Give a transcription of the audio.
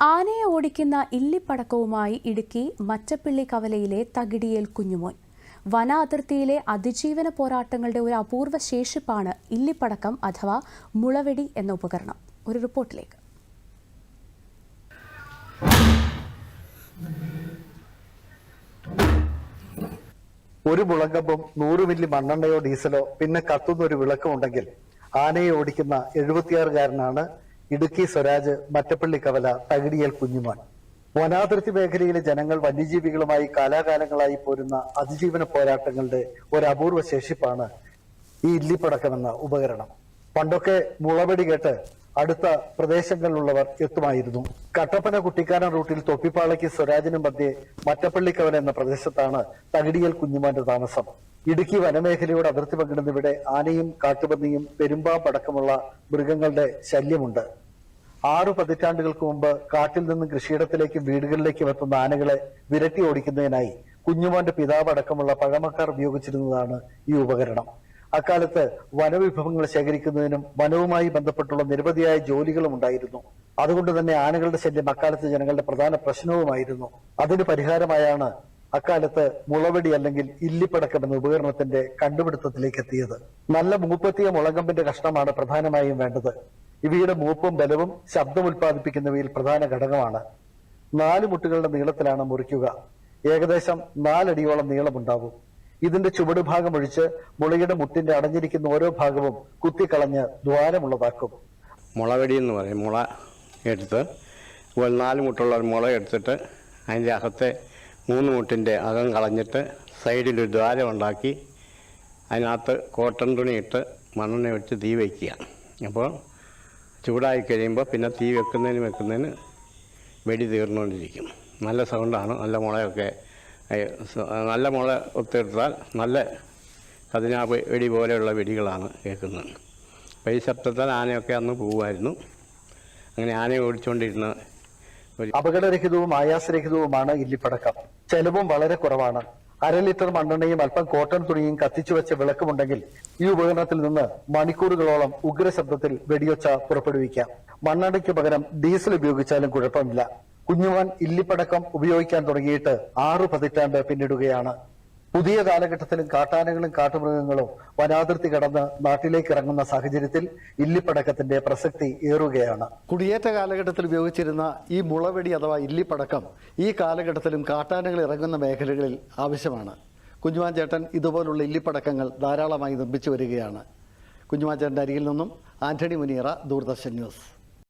ആനയെ ഓടിക്കുന്ന ഇല്ലിപ്പടക്കവുമായി ഇടുക്കി മറ്റപ്പള്ളി കവലയിലെ തകിടിയേൽ കുഞ്ഞുമോൻ. വന അതിർത്തിയിലെ അതിജീവന പോരാട്ടങ്ങളുടെ ഒരു അപൂർവ ശേഷിപ്പാണ് ഇല്ലിപ്പടക്കം അഥവാ മുളവെടി എന്ന ഉപകരണം. ഒരു റിപ്പോർട്ടിലേക്ക്. ഒരു മുളങ്കമ്പും 100 മില്ലി മണ്ണെണ്ണയോ ഡീസലോ പിന്നെ കത്തുന്ന ഒരു വിളക്കും ഉണ്ടെങ്കിൽ ആനയെ ഓടിക്കുന്ന 76-കാരനാണ് ഇടുക്കി സ്വരാജ് മറ്റപ്പള്ളി കവല തകിടിയേൽ കുഞ്ഞുമോൻ. വനാതിർത്തി മേഖലയിലെ ജനങ്ങൾ വന്യജീവികളുമായി കാലാകാലങ്ങളായി പോരുന്ന അതിജീവന പോരാട്ടങ്ങളുടെ ഒരു അപൂർവ ശേഷിപ്പാണ് ഈ ഇല്ലിപ്പടക്കമെന്ന ഉപകരണം. പണ്ടൊക്കെ മുളവെടി കേട്ട് അടുത്ത പ്രദേശങ്ങളിലുള്ളവർ എത്തുമായിരുന്നു. കട്ടപ്പന കുട്ടിക്കാനം റൂട്ടിൽ തൊപ്പിപ്പാളയ്ക്ക് സ്വരാജിനും മധ്യേ മറ്റപ്പള്ളി കവല എന്ന പ്രദേശത്താണ് തകിടിയേൽ കുഞ്ഞുമോന്റെ താമസം. ഇടുക്കി വനമേഖലയോട് അതിർത്തി പങ്കിടുന്നിവിടെ ആനയും കാട്ടുപന്നിയും പെരുമ്പാമ്പടക്കമുള്ള മൃഗങ്ങളുടെ ശല്യമുണ്ട്. 6 പതിറ്റാണ്ടുകൾക്ക് മുമ്പ് കാട്ടിൽ നിന്നും കൃഷിയിടത്തിലേക്കും വീടുകളിലേക്കും എത്തുന്ന ആനകളെ വിരട്ടി ഓടിക്കുന്നതിനായി കുഞ്ഞുമോന്റെ പിതാവ് അടക്കമുള്ള പഴമക്കാർ ഉപയോഗിച്ചിരുന്നതാണ് ഈ ഉപകരണം. അക്കാലത്ത് വനവിഭവങ്ങൾ ശേഖരിക്കുന്നതിനും വനവുമായി ബന്ധപ്പെട്ടുള്ള നിരവധിയായ ജോലികളും ഉണ്ടായിരുന്നു. അതുകൊണ്ട് തന്നെ ആനകളുടെ ശല്യം അക്കാലത്ത് ജനങ്ങളുടെ പ്രധാന പ്രശ്നവുമായിരുന്നു. അതിന് പരിഹാരമായാണ് അക്കാലത്ത് മുളവെടി അല്ലെങ്കിൽ ഇല്ലിപ്പടക്കം എന്ന ഉപകരണത്തിന്റെ കണ്ടുപിടുത്തത്തിലേക്ക് എത്തിയത്. നല്ല മൂപ്പെത്തിയ മുളങ്കമ്പിന്റെ കഷ്ണമാണ് പ്രധാനമായും വേണ്ടത്. ഇവയുടെ മൂപ്പും ബലവും ശബ്ദം ഉൽപ്പാദിപ്പിക്കുന്നവയിൽ പ്രധാന ഘടകമാണ്. 4 മുട്ടുകളുടെ നീളത്തിലാണ് മുറിക്കുക. ഏകദേശം 4 അടിയോളം നീളമുണ്ടാവും. ഇതിന്റെ ചുവടുഭാഗം ഒഴിച്ച് മുളയുടെ മുട്ടിന്റെ അടഞ്ഞിരിക്കുന്ന ഓരോ ഭാഗവും കുത്തിക്കളഞ്ഞ് ദ്വാരമുള്ളതാക്കും. മുളവെടി എന്ന് പറയും. മുള എടുത്ത് 4 മുട്ടുള്ള ഒരു മുള എടുത്തിട്ട് അതിൻ്റെ അകത്തെ 3 മുട്ടിൻ്റെ അകം കളഞ്ഞിട്ട് സൈഡിലൊരു ദ്വാരം ഉണ്ടാക്കി അതിനകത്ത് കോട്ടൺ തുണി ഇട്ട് മണ്ണെണ്ണ വെച്ച് തീ വയ്ക്കുക. അപ്പോൾ ചൂടായി കഴിയുമ്പോൾ പിന്നെ തീ വെക്കുന്നതിന് വെടി തീർന്നുകൊണ്ടിരിക്കും. നല്ല സൗണ്ടാണ്. നല്ല മുളയൊക്കെ നല്ല മുള ഒത്തെടുത്താൽ നല്ല കതിനാ വെടി പോലെയുള്ള വെടികളാണ് കേൾക്കുന്നത്. അപ്പോൾ ഈ ശബ്ദത്താൽ ആനയൊക്കെ അന്ന് പോകുമായിരുന്നു. അങ്ങനെ ആനയെ ഓടിച്ചുകൊണ്ടിരുന്ന അപകടരഹിതവും ആയാസരഹിതവുമാണ് ഇല്ലിപ്പടക്കം. ചെലവും വളരെ കുറവാണ്. 1/2 ലിറ്റർ മണ്ണെണ്ണയും അല്പം കോട്ടൺ തുണിയും കത്തിച്ചു വെച്ച വിളക്കുമുണ്ടെങ്കിൽ ഈ ഉപകരണത്തിൽ നിന്ന് മണിക്കൂറുകളോളം ഉഗ്രശബ്ദത്തിൽ വെടിയൊച്ച പുറപ്പെടുവിക്കാം. മണ്ണെണ്ണയ്ക്ക് പകരം ഡീസൽ ഉപയോഗിച്ചാലും കുഴപ്പമില്ല. കുഞ്ഞുമോൻ ഇല്ലിപ്പടക്കം ഉപയോഗിക്കാൻ തുടങ്ങിയിട്ട് 6 പതിറ്റാണ്ട് പിന്നിടുകയാണ്. പുതിയ കാലഘട്ടത്തിലും കാട്ടാനകളും കാട്ടുമൃഗങ്ങളും വനാതിർത്തി കടന്ന് നാട്ടിലേക്ക് ഇറങ്ങുന്ന സാഹചര്യത്തിൽ ഇല്ലിപ്പടക്കത്തിന്റെ പ്രസക്തി ഏറുകയാണ്. കുടിയേറ്റ കാലഘട്ടത്തിൽ ഉപയോഗിച്ചിരുന്ന ഈ മുളവെടി അഥവാ ഇല്ലിപ്പടക്കം ഈ കാലഘട്ടത്തിലും കാട്ടാനകൾ ഇറങ്ങുന്ന മേഖലകളിൽ ആവശ്യമാണ്. കുഞ്ഞുമോൻ ചേട്ടൻ ഇതുപോലുള്ള ഇല്ലിപ്പടക്കങ്ങൾ ധാരാളമായി നിർമ്മിച്ചു വരികയാണ്. കുഞ്ഞുമോൻ ചേട്ടൻ്റെ അരികിൽ നിന്നും ആന്റണി മുനിയറ, ദൂരദർശൻ ന്യൂസ്.